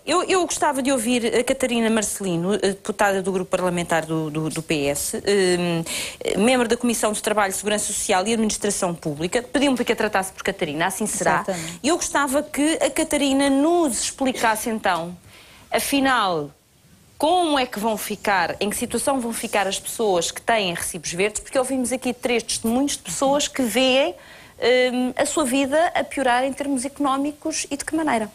Eu gostava de ouvir a Catarina Marcelino, deputada do Grupo Parlamentar do PS, membro da Comissão de Trabalho, Segurança Social e Administração Pública. Pediu-me que a tratasse por Catarina, assim será. E eu gostava que a Catarina nos explicasse então, afinal, como é que vão ficar, em que situação vão ficar as pessoas que têm recibos verdes, porque ouvimos aqui 3 testemunhos de pessoas que veem a sua vida a piorar em termos económicos e de que maneira?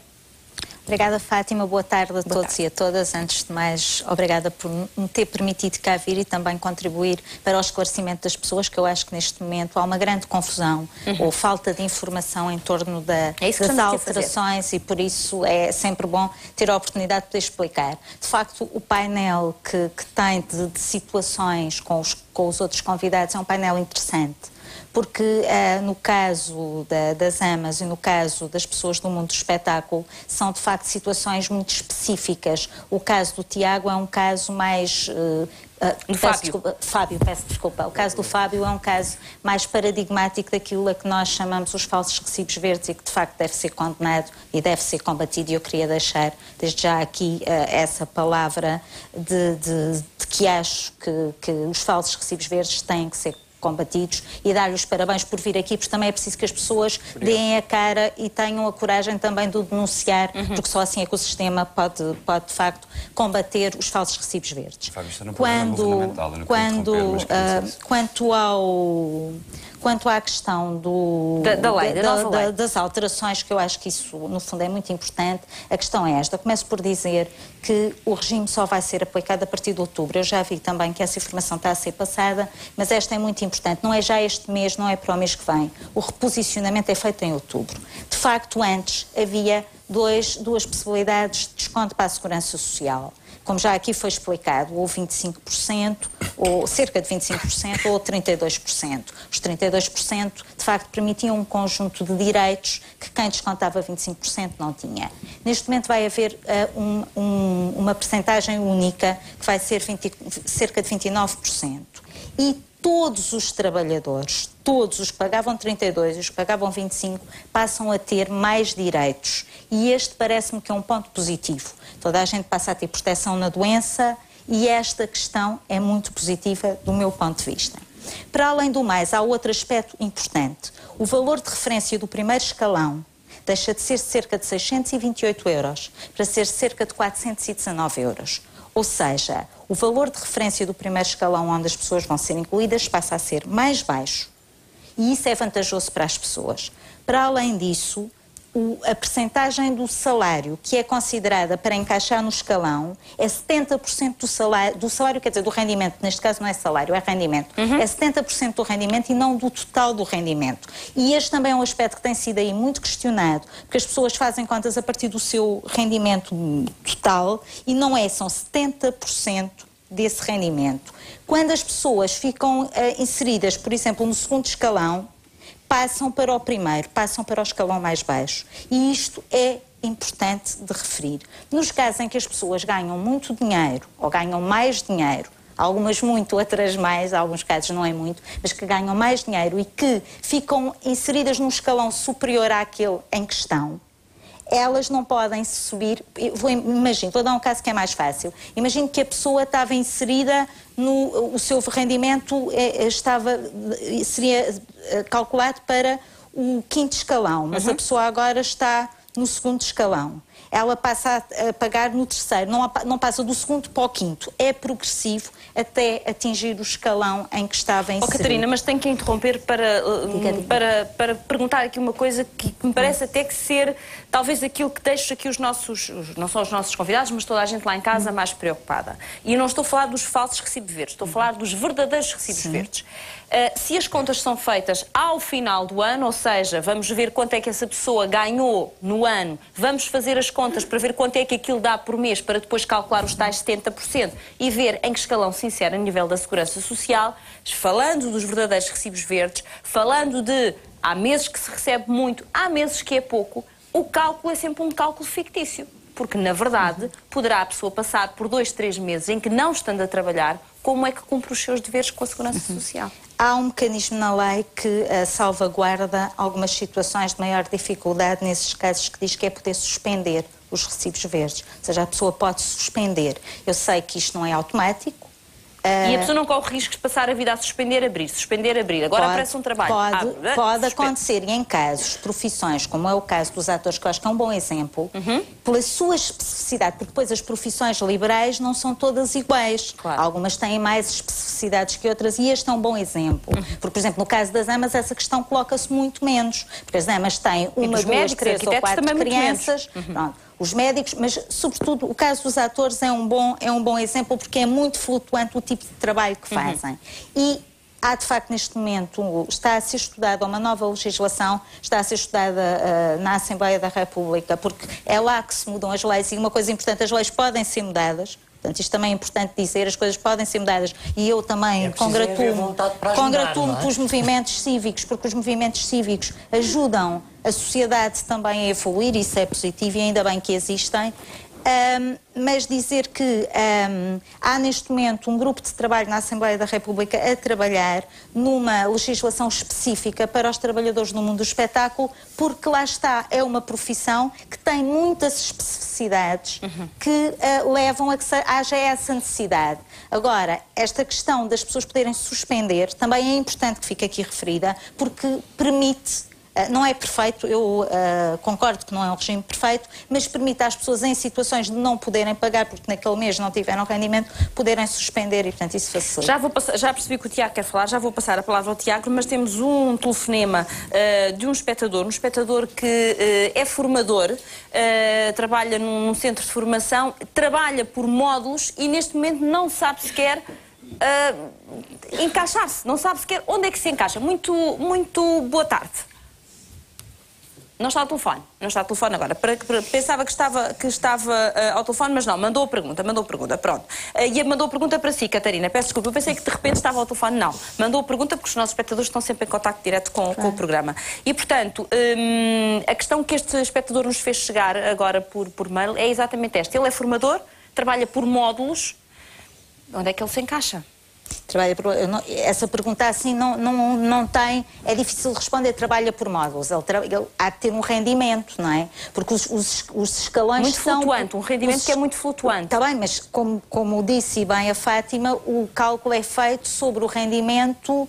Obrigada, Fátima. Boa tarde a todos e a todas. Antes de mais, obrigada por me ter permitido cá vir e também contribuir para o esclarecimento das pessoas, que eu acho que neste momento há uma grande confusão ou falta de informação em torno das alterações e por isso é sempre bom ter a oportunidade de poder explicar. De facto, o painel que tem de situações com os outros convidados é um painel interessante. Porque no caso das AMAs e no caso das pessoas do mundo do espetáculo são de facto situações muito específicas. O caso do Tiago é um caso mais... Fábio, peço desculpa. O caso do Fábio é um caso mais paradigmático daquilo a que nós chamamos os falsos recibos verdes e que de facto deve ser condenado e deve ser combatido. E eu queria deixar desde já aqui essa palavra de que acho que os falsos recibos verdes têm que ser combatidos e dar-lhe os parabéns por vir aqui, porque também é preciso que as pessoas deem a cara e tenham a coragem também de o denunciar, porque só assim é que o sistema pode de facto combater os falsos recibos verdes. Quanto à questão da lei, das alterações, que eu acho que isso no fundo é muito importante, a questão é esta. Começo por dizer que o regime só vai ser aplicado a partir de outubro. Eu já vi também que essa informação está a ser passada, mas esta é muito importante. Não é já este mês, não é para o mês que vem. O reposicionamento é feito em outubro. De facto, antes havia duas possibilidades de desconto para a Segurança Social. Como já aqui foi explicado, ou 25%, ou cerca de 25%, ou 32%. Os 32%, de facto, permitiam um conjunto de direitos que quem descontava 25% não tinha. Neste momento vai haver uma percentagem única, que vai ser cerca de 29%. E todos os trabalhadores, todos os que pagavam 32 e os que pagavam 25, passam a ter mais direitos. E este parece-me que é um ponto positivo. Toda a gente passa a ter proteção na doença e esta questão é muito positiva do meu ponto de vista. Para além do mais, há outro aspecto importante. O valor de referência do primeiro escalão deixa de ser cerca de 628 euros para ser cerca de 419 euros. Ou seja, o valor de referência do primeiro escalão onde as pessoas vão ser incluídas passa a ser mais baixo. E isso é vantajoso para as pessoas. Para além disso, a percentagem do salário que é considerada para encaixar no escalão é 70% do salário, quer dizer, do rendimento. Neste caso não é salário, é rendimento. É 70% do rendimento e não do total do rendimento. E este também é um aspecto que tem sido aí muito questionado, porque as pessoas fazem contas a partir do seu rendimento total e não é, são 70% desse rendimento. Quando as pessoas ficam inseridas, por exemplo, no segundo escalão, passam para o primeiro, passam para o escalão mais baixo. E isto é importante de referir. Nos casos em que as pessoas ganham muito dinheiro, ou ganham mais dinheiro, algumas muito, outras mais, em alguns casos não é muito, mas que ganham mais dinheiro e que ficam inseridas num escalão superior àquele em questão, elas não podem subir. Vou dar um caso que é mais fácil. Imagino que a pessoa estava inserida o seu rendimento seria calculado para o quinto escalão, mas a pessoa agora está no segundo escalão. Ela passa a pagar no terceiro, não passa do segundo para o quinto. É progressivo até atingir o escalão em que estava inserido. Catarina, mas tenho que interromper para perguntar aqui uma coisa que me parece até que ser talvez aquilo que deixa aqui não só os nossos convidados, mas toda a gente lá em casa mais preocupada. E eu não estou a falar dos falsos recibos verdes, estou a falar dos verdadeiros recibos verdes. Se as contas são feitas ao final do ano, ou seja, vamos ver quanto é que essa pessoa ganhou no ano, vamos fazer as contas para ver quanto é que aquilo dá por mês para depois calcular os tais 70% e ver em que escalão se insere a nível da Segurança Social, falando dos verdadeiros recibos verdes, falando de há meses que se recebe muito, há meses que é pouco, o cálculo é sempre um cálculo fictício. Porque, na verdade, poderá a pessoa passar por 2, 3 meses em que, não estando a trabalhar, como é que cumpre os seus deveres com a Segurança Social? Há um mecanismo na lei que salvaguarda algumas situações de maior dificuldade nesses casos, que diz que é poder suspender os recibos verdes. Ou seja, a pessoa pode suspender. Eu sei que isto não é automático. E a pessoa não corre riscos de passar a vida a suspender, abrir, suspender, abrir. Agora aparece um trabalho. Pode acontecer, e em casos, profissões, como é o caso dos atores, que eu acho que é um bom exemplo, pela sua especificidade, porque depois as profissões liberais não são todas iguais. Claro. Algumas têm mais especificidades que outras, e este é um bom exemplo. Porque, por exemplo, no caso das amas, essa questão coloca-se muito menos. Porque as amas têm uma, duas, três ou quatro crianças. Pronto. Os médicos, mas sobretudo o caso dos atores é um bom exemplo, porque é muito flutuante o tipo de trabalho que fazem. E há de facto neste momento, está a ser estudada uma nova legislação, está a ser estudada na Assembleia da República, porque é lá que se mudam as leis, e uma coisa importante, as leis podem ser mudadas. Portanto, isto também é importante dizer, as coisas podem ser mudadas, e eu também congratulo-me pelos movimentos cívicos, porque os movimentos cívicos ajudam a sociedade também a evoluir, isso é positivo e ainda bem que existem. Mas dizer que há neste momento um grupo de trabalho na Assembleia da República a trabalhar numa legislação específica para os trabalhadores no mundo do espetáculo, porque lá está, é uma profissão que tem muitas especificidades que levam a que haja essa necessidade. Agora, esta questão das pessoas poderem suspender também é importante que fique aqui referida, porque permite. Não é perfeito, eu concordo que não é um regime perfeito, mas permite às pessoas em situações de não poderem pagar, porque naquele mês não tiveram rendimento, poderem suspender, e portanto isso facilita. Já percebi que o Tiago quer falar, já vou passar a palavra ao Tiago, mas temos um telefonema de um espectador que é formador, trabalha num centro de formação, trabalha por módulos e neste momento não sabe sequer encaixar-se, não sabe sequer onde é que se encaixa. Muito boa tarde. Não está ao telefone agora. Pensava que estava ao telefone, mas não, mandou a pergunta, pronto. E mandou a pergunta para si, Catarina, peço desculpa, eu pensei que de repente estava ao telefone, não. Mandou a pergunta porque os nossos espectadores estão sempre em contacto direto com o programa. E, portanto, a questão que este espectador nos fez chegar agora por mail é exatamente esta. Ele é formador, trabalha por módulos, onde é que ele se encaixa? Essa pergunta assim não tem, é difícil responder, trabalha por módulos, ele há de ter um rendimento, não é? Porque os escalões muito são... flutuante, um rendimento que é muito flutuante. Está bem, mas como disse bem a Fátima, o cálculo é feito sobre o rendimento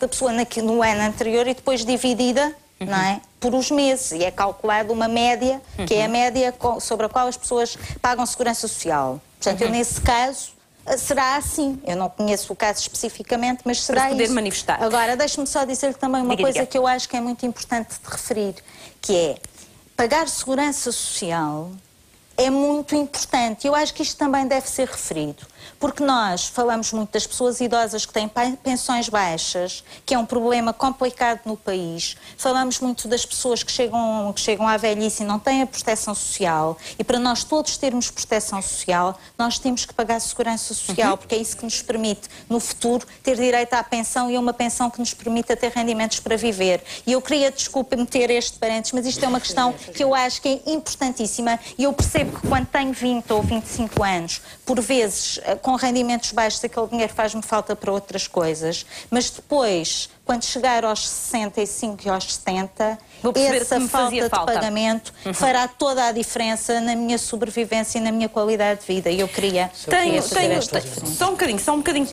da pessoa no ano anterior e depois dividida, não é? Por os meses, e é calculada uma média, que é a média sobre a qual as pessoas pagam segurança social. Portanto, eu nesse caso... será assim. Eu não conheço o caso especificamente, mas será para poder isso. Manifestar. Agora, deixe-me só dizer-lhe também uma coisa que eu acho que é muito importante de referir, que é pagar segurança social é muito importante. Eu acho que isto também deve ser referido, porque nós falamos muito das pessoas idosas que têm pensões baixas, que é um problema complicado no país. Falamos muito das pessoas que chegam à velhice e não têm a proteção social. E para nós todos termos proteção social, nós temos que pagar segurança social, porque é isso que nos permite, no futuro, ter direito à pensão, e uma pensão que nos permita ter rendimentos para viver. E eu queria, desculpa, meter este parênteses, mas isto é uma questão que eu acho que é importantíssima, e eu percebo que quando tenho 20 ou 25 anos, por vezes, com rendimentos baixos, aquele dinheiro faz-me falta para outras coisas, mas depois, quando chegar aos 65 e aos 70, essa falta de pagamento fará toda a diferença na minha sobrevivência e na minha qualidade de vida. E eu queria fazer esta referência. Só um bocadinho.